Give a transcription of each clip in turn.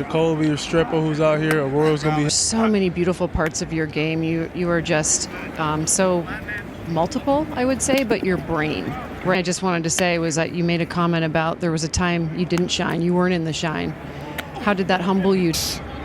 Kobe, Restrepo, who's out here. Aurora's going to be. So many beautiful parts of your game. You are just so multiple, I would say, but your brain. What I just wanted to say was that you made a comment about there was a time you didn't shine. You weren't in the shine. How did that humble you?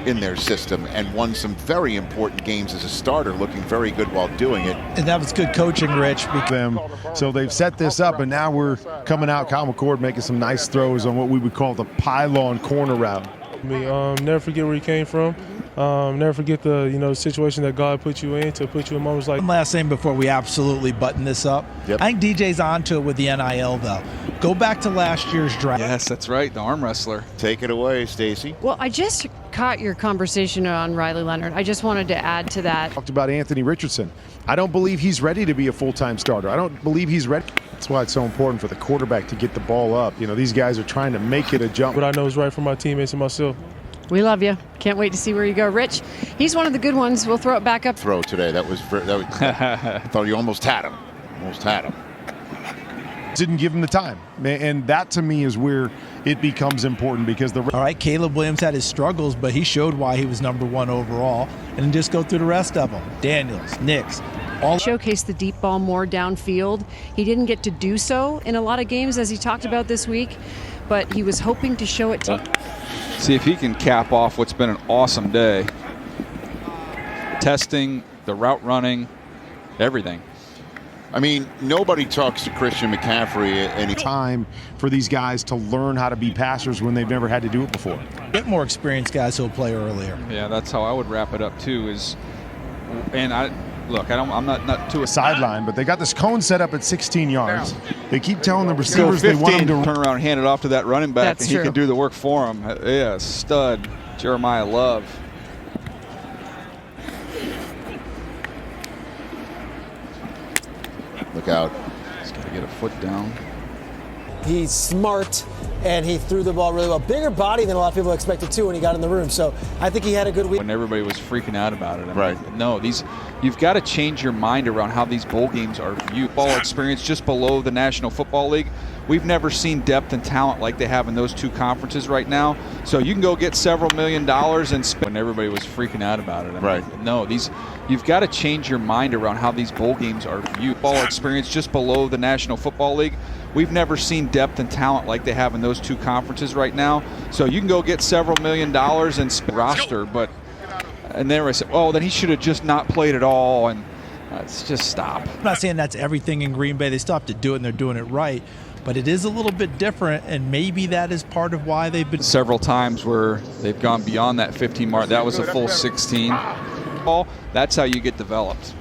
In their system and won some very important games as a starter, looking very good while doing it. And that was good coaching, Rich. Them. So they've set this up, and now we're coming out, Kyle McCord making some nice throws on what we would call the pylon corner route. Never forget where you came from. Never forget the situation that God put you in to put you in moments like. One last thing before we absolutely button this up. Yep. I think DJ's onto it with the NIL though. Go back to last year's draft. Yes, that's right. The arm wrestler. Take it away, Stacy. Well, I just caught your conversation on Riley Leonard. I just wanted to add to that. Talked about Anthony Richardson. I don't believe he's ready to be a full-time starter. I don't believe he's ready. That's why it's so important for the quarterback to get the ball up. These guys are trying to make it a jump. What I know is right for my teammates and myself. We love you. Can't wait to see where you go. Rich, he's one of the good ones. We'll throw it back up. Throw today. That was I thought you almost had him. Almost had him. Didn't give him the time. And that to me is where it becomes important because the. All right, Caleb Williams had his struggles, but he showed why he was #1 overall. And then just go through the rest of them. Daniels, Nix, all. Showcase the deep ball more downfield. He didn't get to do so in a lot of games, as he talked about this week, but he was hoping to show it to. See if he can cap off what's been an awesome day. Testing, the route running, everything. I mean, nobody talks to Christian McCaffrey any time for these guys to learn how to be passers when they've never had to do it before. Get more experienced guys who'll play earlier. Yeah, that's how I would wrap it up too. I'm not too A sideline, but they got this cone set up at 16 yards. They keep telling the receivers they want them to turn around and hand it off to that running back, That's and he true. can do the work for him. Yeah, stud, Jeremiah Love. Look out. He's got to get a foot down. He's smart, and he threw the ball really well. Bigger body than a lot of people expected, too, when he got in the room. So I think he had a good week. When everybody was freaking out about it. Right. No, you've got to change your mind around how these bowl games are viewed. Ball experience just below the National Football League. We've never seen depth and talent like they have in those two conferences right now. So you can go get several $1 million and spend. When everybody was freaking out about it. Right. No, you've got to change your mind around how these bowl games are viewed. Ball experience just below the National Football League. We've never seen depth and talent like they have in those two conferences right now. So you can go get several $1 million and roster, and then I said, oh, then he should have just not played at all. And let's just stop. I'm not saying that's everything in Green Bay. They still have to do it, and they're doing it right. But it is a little bit different, and maybe that is part of why they've been. Several times where they've gone beyond that 15 mark. That was a full 16. That's how you get developed.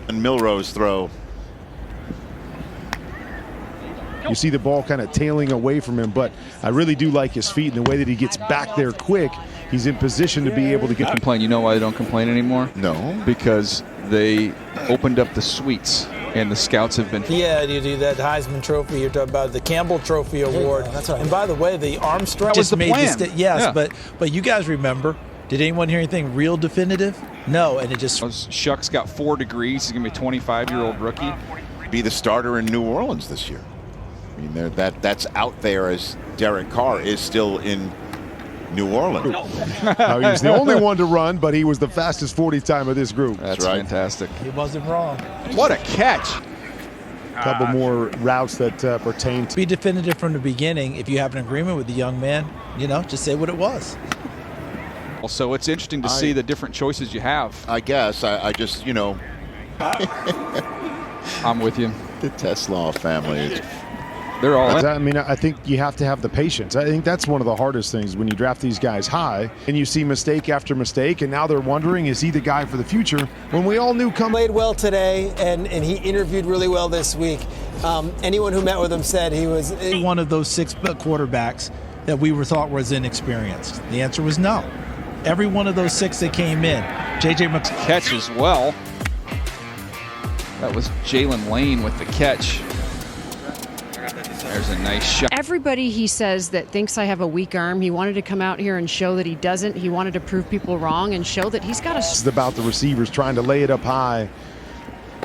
And Milroe's throw. You see the ball kind of tailing away from him, but I really do like his feet and the way that he gets back there quick. He's in position to be able to get. Complain. You know why they don't complain anymore? No. Because they opened up the suites, and the scouts have been. Yeah, you do that Heisman Trophy. You're talking about the Campbell Trophy Award. That's right. And by the way, the Armstrong That was the plan. Yes, Yeah. but you guys remember, did anyone hear anything real definitive? No, and it just. Shuck's got 4 degrees. He's going to be a 25-year-old rookie. Be the starter in New Orleans this year. I mean, that's out there as Derek Carr is still in New Orleans. Now, he was the only one to run, but he was the fastest 40 time of this group. That's right. Fantastic. He wasn't wrong. What a catch. A couple more routes that pertain to. Be definitive from the beginning. If you have an agreement with the young man, just say what it was. So it's interesting to see the different choices you have. I guess. I just, I'm with you. the TeSlaa family. They're all in. I mean, I think you have to have the patience. I think that's one of the hardest things when you draft these guys high and you see mistake after mistake, and now they're wondering, is he the guy for the future? When we all knew played well today, and he interviewed really well this week. Anyone who met with him said he was one of those 6 quarterbacks that we thought was inexperienced. The answer was no. Every one of those 6 that came in, J.J. catch as well. That was Jaylin Lane with the catch. There's a nice shot. Everybody, he says, that thinks I have a weak arm, he wanted to come out here and show that he doesn't. He wanted to prove people wrong and show that he's got a... It's about the receivers trying to lay it up high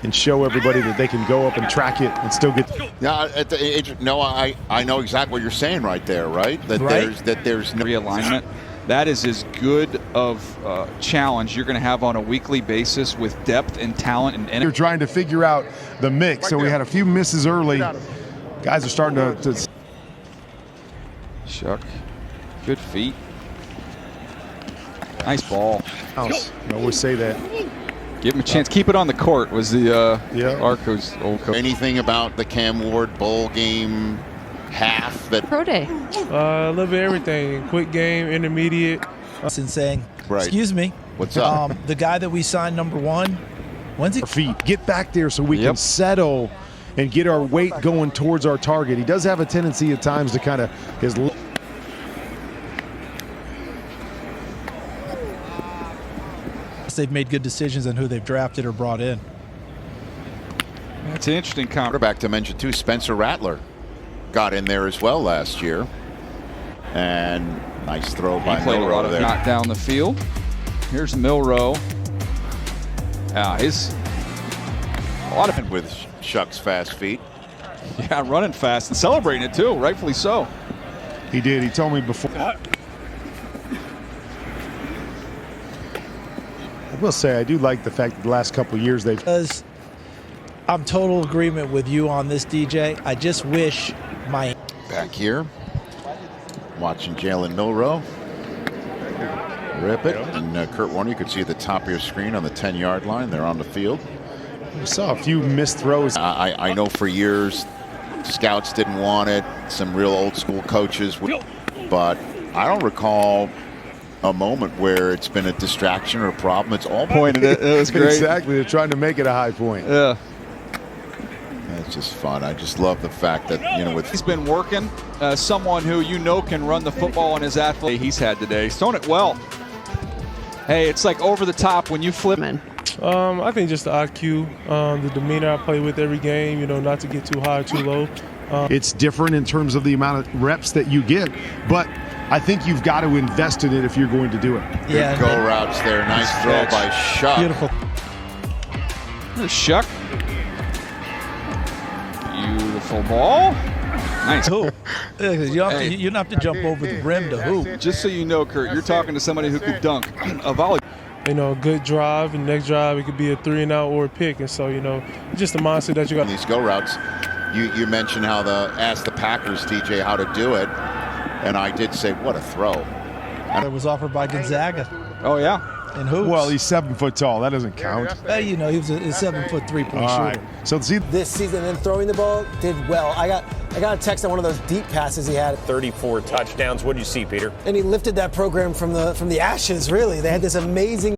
and show everybody that they can go up and track it and still get... Yeah, at the age, no, I know exactly what you're saying right there, right? That Right. there's no Realignment. that is as good of challenge you're going to have on a weekly basis with depth and talent. And You're trying to figure out the mix. So we had a few misses early. Guys are starting to Shuck, good feet. Nice ball. I always say that. Give him a chance. Keep it on the court was the Yeah. Arco's old coach. Anything about the Cam Ward bowl game half that Pro day. A little bit of everything. Quick game, intermediate. And saying, Right. excuse me, What's up? the guy that we signed #1, when's he? Feet. Get back there so we can Yep. settle and get our weight going towards our target. He does have a tendency at times to kind of his. They've made good decisions on who they've drafted or brought in. That's an interesting comment. quarterback to mention too, Spencer Rattler got in there as well last year. And nice throw by Played a lot Milroe of there. knock down the field. Here's Milroe. His a lot of With Shuck's fast feet. running fast and celebrating it too, rightfully so. He did. He told me before. I will say I do like the fact that the last couple of years they've. Because I'm total agreement with you on this, DJ. I just wish my Back here, watching Jaylin Milroe rip it. And Kurt Warner, you could see at the top of your screen on the 10-yard line. They're on the field. We saw a few missed throws. I know for years scouts didn't want it. Some real old school coaches would, but I don't recall a moment where it's been a distraction or a problem. It's all Pointed it. It was great. Exactly. They're trying to make it a high point. Yeah. It's just fun. I just love the fact that, you know, with He's been working. Someone who can run the football on his athlete he's had today. He's thrown it well. Hey, it's like over the top when you flip. I think just the IQ, the demeanor I play with every game, you know, not to get too high or too low. It's different in terms of the amount of reps that you get, but I think you've got to invest in it if you're going to do it. good go routes there. Nice throw by Shuck. beautiful. There's Shuck. Beautiful ball. Nice. Who? You don't have to jump over the rim to hoop. Just so you know, Kurt, you're talking to somebody who could dunk a volley. You know, a good drive, and next drive it could be a 3-and-out or a pick. And so, you know, just the mindset that you got. These go routes. You mentioned how ask the Packers, DJ, how to do it. And I did say, what a throw. It was offered by Gonzaga. Oh, yeah. And hoops. Well, he's 7 foot tall. That doesn't count. You know, he was a 7-foot 3-point All shooter. right. So see, This season and throwing the ball did well. I got a text on one of those deep passes he had, 34 touchdowns. What did you see, Peter? and he lifted that program from the ashes. Really, they had this amazing.